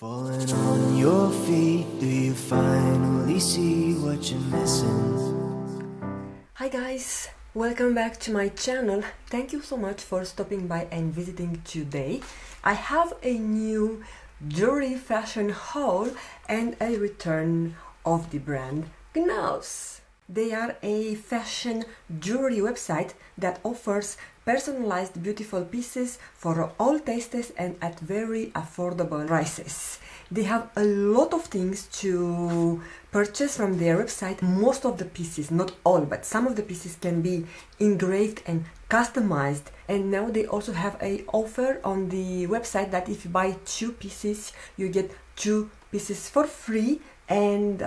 Falling on your feet, do you finally see what you're missing? Hi guys, welcome back to my channel. Thank you so much for stopping by and visiting today. I have a new jewelry fashion haul and a return of the brand Gnoce. They are a fashion jewelry website that offers personalized beautiful pieces for all tastes and at very affordable prices. They have a lot of things to purchase from their website. Most of the pieces, not all, but some of the pieces can be engraved and customized. And now they also have an offer on the website that if you buy 2 pieces, you get 2 pieces for free, and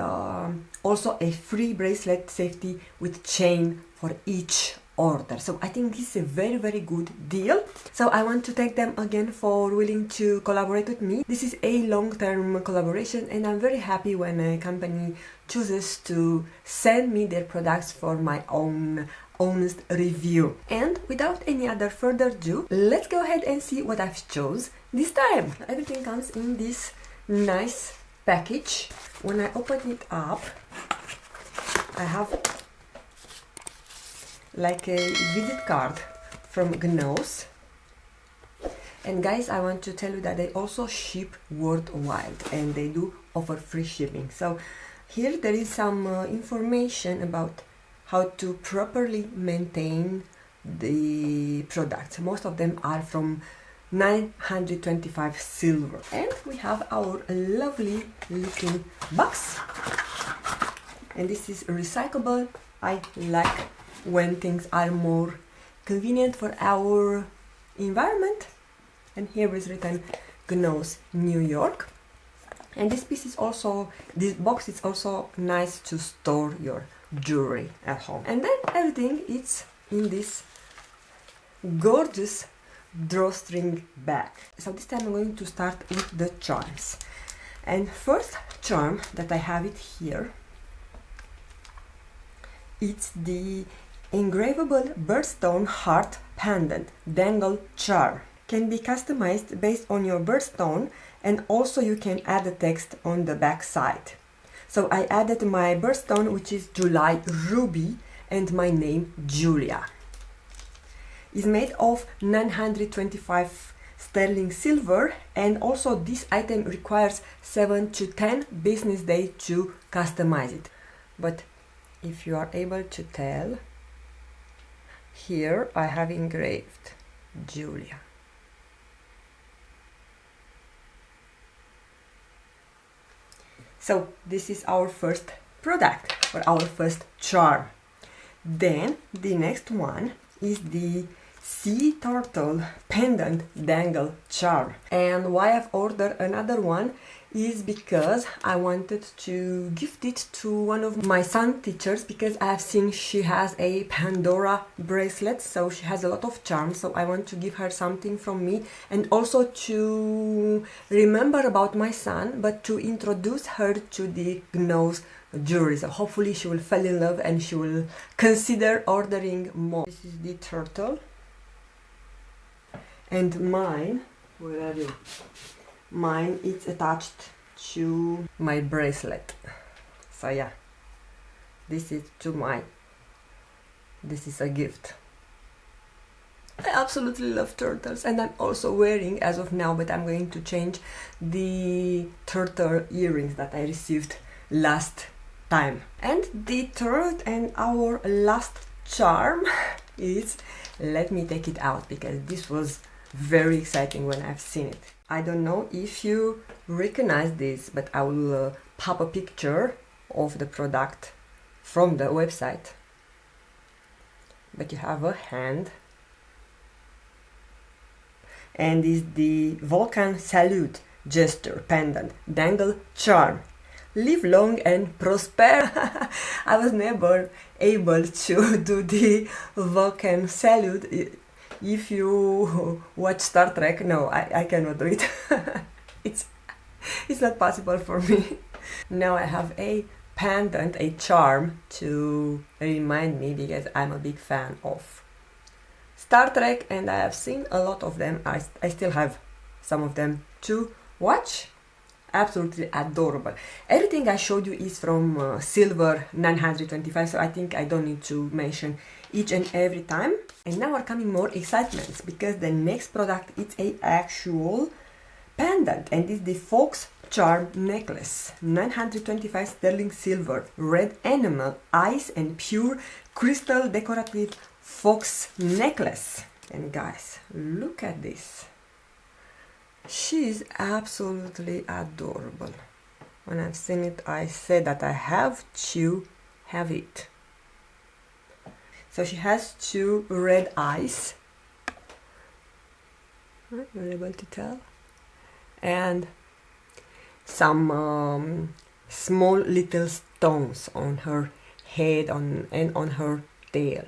also a free bracelet safety with chain for each order. So I think this is a very good deal. So I want to thank them again for willing to collaborate with me. This is a long-term collaboration and I'm very happy when a company chooses to send me their products for my own honest review. And without any other further ado, let's go ahead and see what I've chose this time. Everything comes in this nice package. When I open it up, I have like a visit card from Gnoce. And guys, I want to tell you that they also ship worldwide and they do offer free shipping. So here there is some information about how to properly maintain the products. Most of them are from 925 silver. And we have our lovely looking box. And this is recyclable. I like when things are more convenient for our environment. And here is written Gnoce, New York. And this piece is also, this box is also nice to store your jewelry at home. And then everything is in this gorgeous drawstring bag. So this time I'm going to start with the charms. And first charm that I have it here, it's the engravable birthstone heart pendant dangle charm. Can be customized based on your birthstone, and also you can add the text on the back side. So I added my birthstone, which is July ruby, and my name Julia. It's made of 925 sterling silver, and also this item requires 7 to 10 business days to customize it. But if you are able to tell, here I have engraved Julia. So this is our first product, or our first charm. Then the next one is the sea turtle pendant dangle charm. And why I've ordered another one is because I wanted to gift it to one of my son teachers, because I've seen she has a Pandora bracelet, so she has a lot of charms, so I want to give her something from me, and also to remember about my son, but to introduce her to the Gnoce jewelry. So hopefully she will fall in love and she will consider ordering more. This is the turtle. And mine, where are you? Mine is attached to my bracelet. So yeah, this is this is a gift. I absolutely love turtles, and I'm also wearing as of now, but I'm going to change the turtle earrings that I received last time. And the third and our last charm is, let me take it out because this was very exciting when I've seen it. I don't know if you recognize this, but I will pop a picture of the product from the website. But you have a hand, and is the Vulcan Salute gesture pendant dangle charm. Live long and prosper. I was never able to do the Vulcan Salute. If you watch Star Trek, no, I cannot do it. It's not possible for me. Now I have a pendant, a charm to remind me, because I'm a big fan of Star Trek and I have seen a lot of them. I still have some of them to watch. absolutely adorable. Everything I showed you is from silver 925, so I think I don't need to mention each and every time. And now are coming more excitements, because the next product is a actual pendant, and it's the Fox Charm necklace, 925 sterling silver, red enamel, ice and pure crystal decorative fox necklace. And guys, look at this. She's absolutely adorable. When I've seen it, I said that I have to have it. So she has two red eyes. You're able to tell? And some small little stones on her head and on her tail.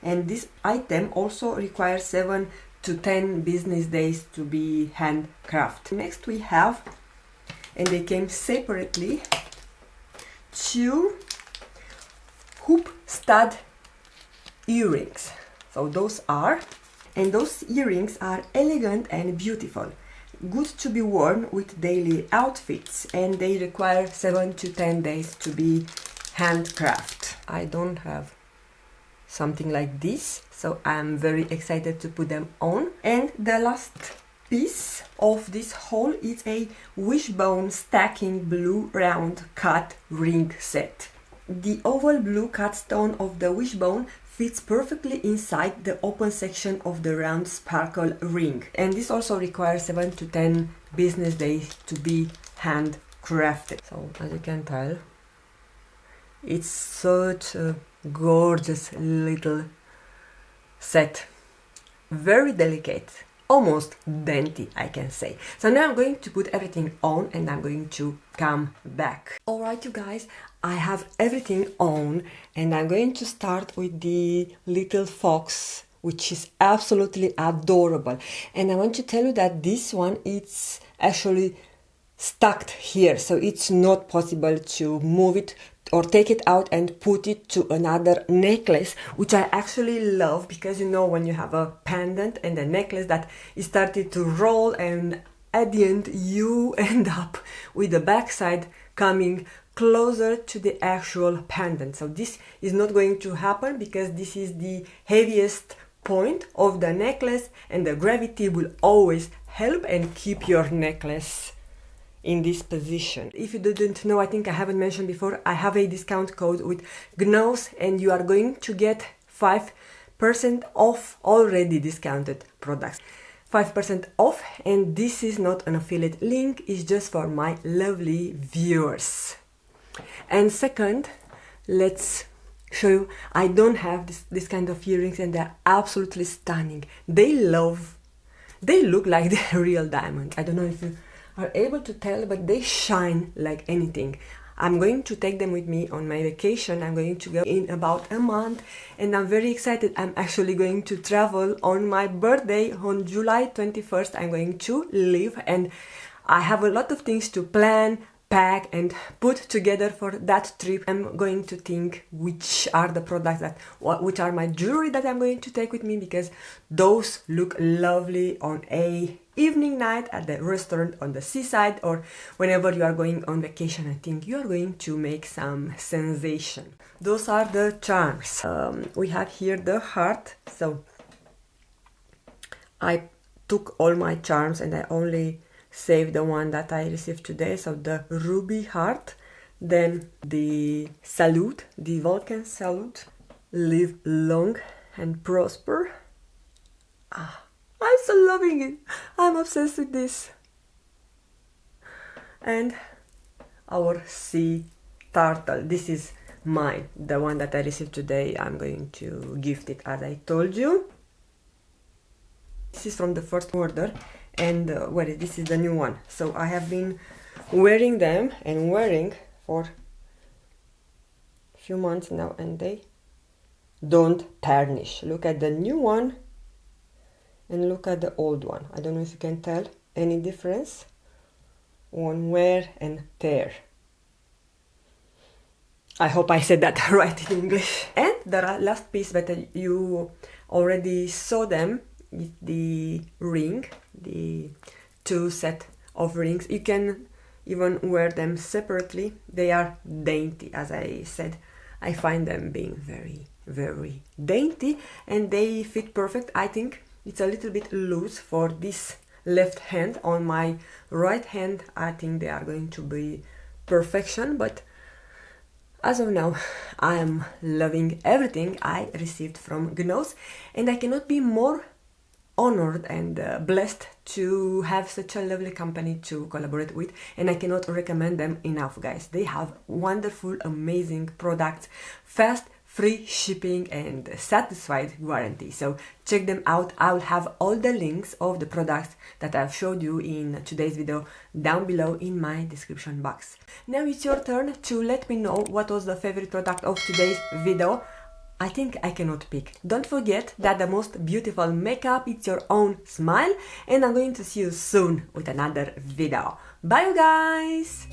And this item also requires 7 to 10 business days to be handcrafted. Next we have, and they came separately, 2 hoop stud earrings. So those earrings are elegant and beautiful, good to be worn with daily outfits, and they require 7 to 10 days to be handcrafted. I don't have something like this, so I'm very excited to put them on. And the last piece of this haul is a wishbone stacking blue round cut ring set. The oval blue cut stone of the wishbone fits perfectly inside the open section of the round sparkle ring, and this also requires 7 to 10 business days to be handcrafted. So as you can tell, it's such a gorgeous little set, very delicate, almost dainty, I can say. So now I'm going to put everything on and I'm going to come back. Alright you guys, I have everything on and I'm going to start with the little fox, which is absolutely adorable. And I want to tell you that this one is actually stuck here, so it's not possible to move it or take it out and put it to another necklace, which I actually love, because you know when you have a pendant and a necklace that is started to roll, and at the end you end up with the backside coming closer to the actual pendant. So this is not going to happen, because this is the heaviest point of the necklace and the gravity will always help and keep your necklace in this position. If you didn't know, I think I haven't mentioned before, I have a discount code with Gnoce and you are going to get 5% off already discounted products. 5% off, and this is not an affiliate link, it's just for my lovely viewers. And second, let's show you, I don't have this kind of earrings and they're absolutely stunning. They look like they're real diamonds. I don't know if you are able to tell, but they shine like anything. I'm going to take them with me on my vacation. I'm going to go in about a month and I'm very excited. I'm actually going to travel on my birthday on July 21st. I'm going to leave and I have a lot of things to plan, pack and put together for that trip. I'm going to think which are the products which are my jewelry that I'm going to take with me, because those look lovely on a evening night at the restaurant on the seaside, or whenever you are going on vacation. I think you are going to make some sensation. Those are the charms. We have here the heart. So I took all my charms and I only saved the one that I received today. So the ruby heart, then the salute, the Vulcan salute, live long and prosper. I'm so loving it. I'm obsessed with this. And our sea turtle. This is mine, the one that I received today. I'm going to gift it as I told you. This is from the first order, and this is the new one. So I have been wearing them and wearing for a few months now, and they don't tarnish. Look at the new one and look at the old one. I don't know if you can tell any difference on wear and tear. I hope I said that right in English. And the last piece that you already saw them is the ring, the two set of rings. You can even wear them separately. They are dainty, as I said. I find them being very, very dainty, and they fit perfect. I think it's a little bit loose for this left hand. On my right hand, I think they are going to be perfection, but as of now, I am loving everything I received from Gnoce, and I cannot be more honored and blessed to have such a lovely company to collaborate with, and I cannot recommend them enough, guys. They have wonderful, amazing products, fast, free shipping and satisfied guarantee. So check them out. I'll have all the links of the products that I've showed you in today's video down below in my description box. Now it's your turn to let me know what was the favorite product of today's video. I think I cannot pick. Don't forget that the most beautiful makeup is your own smile, and I'm going to see you soon with another video. Bye you guys!